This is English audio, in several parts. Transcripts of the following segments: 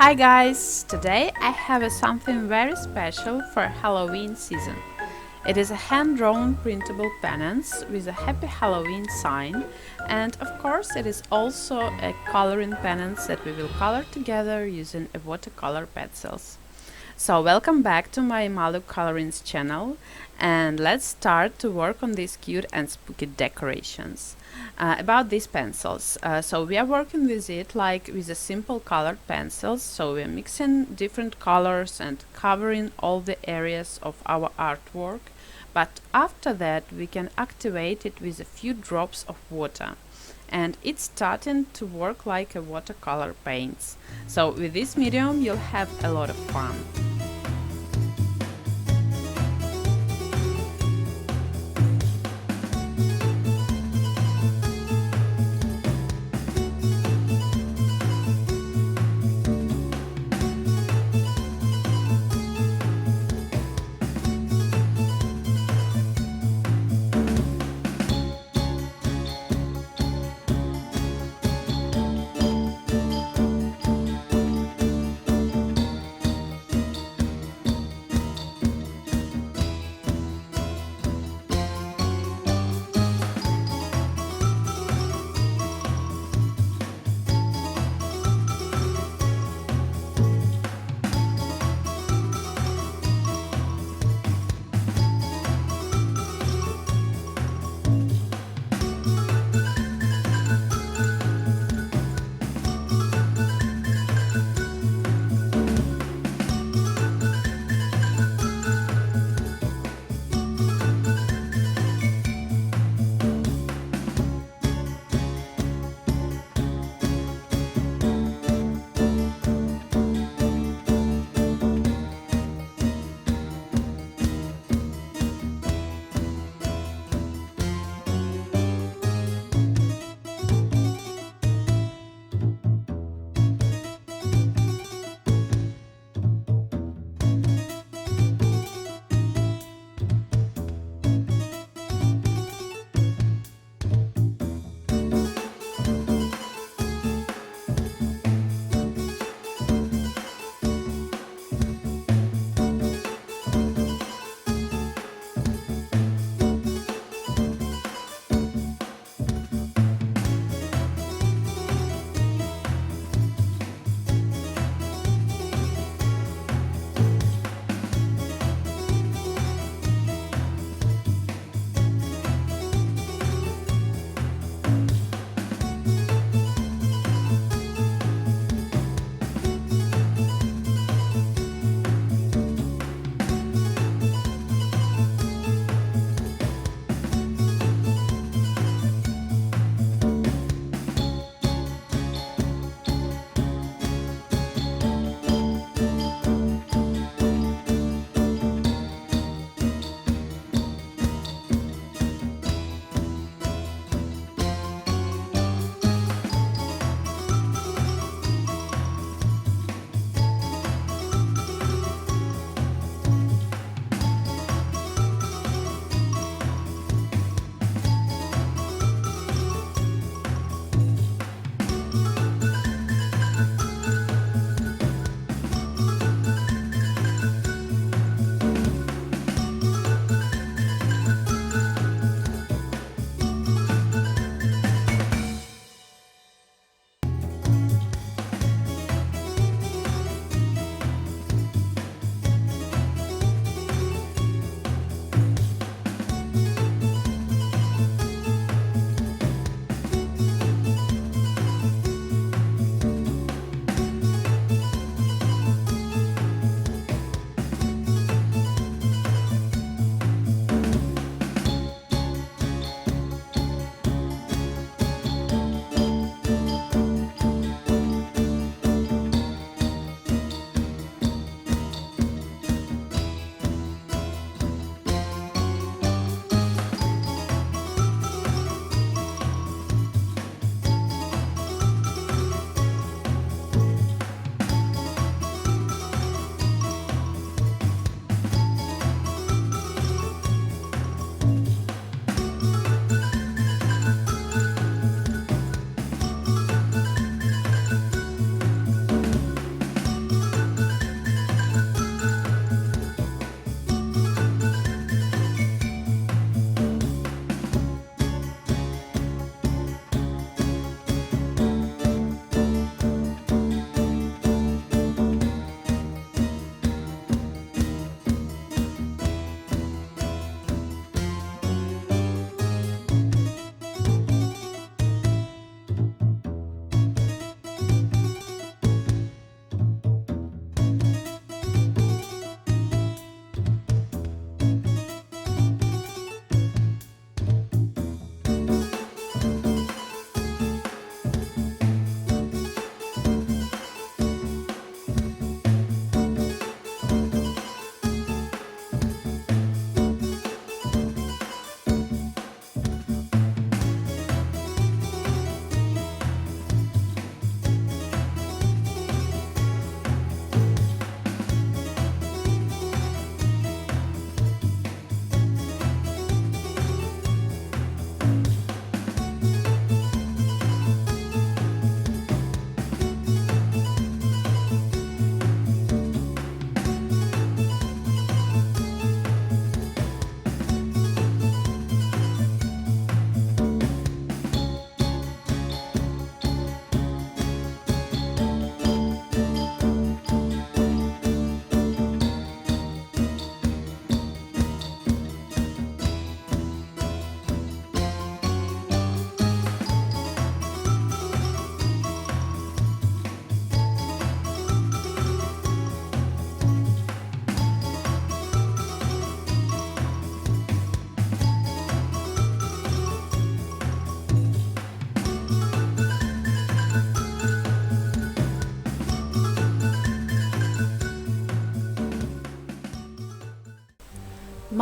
Hi guys! Today I have something very special for Halloween season. It is a hand-drawn printable pennants with a Happy Halloween sign, and of course it is also a coloring pennants that we will color together using a watercolor pencils. So welcome back to my Malu Colorings channel, and let's start to work on these cute and spooky decorations. About these pencils, so we are working with it like with a simple colored pencils, so we're mixing different colors and covering all the areas of our artwork, but after that we can activate it with a few drops of water. And it's starting to work like a watercolor paints. So with this medium you'll have a lot of fun.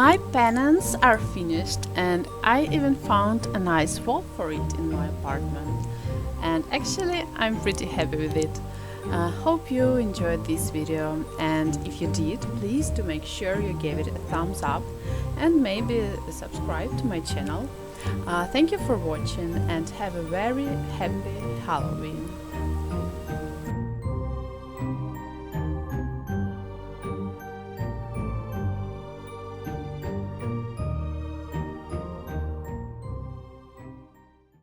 My pennants are finished and I even found a nice wall for it in my apartment. And actually I'm pretty happy with it. Hope you enjoyed this video, and if you did, please do make sure you gave it a thumbs up and maybe subscribe to my channel. Thank you for watching and have a very happy Halloween.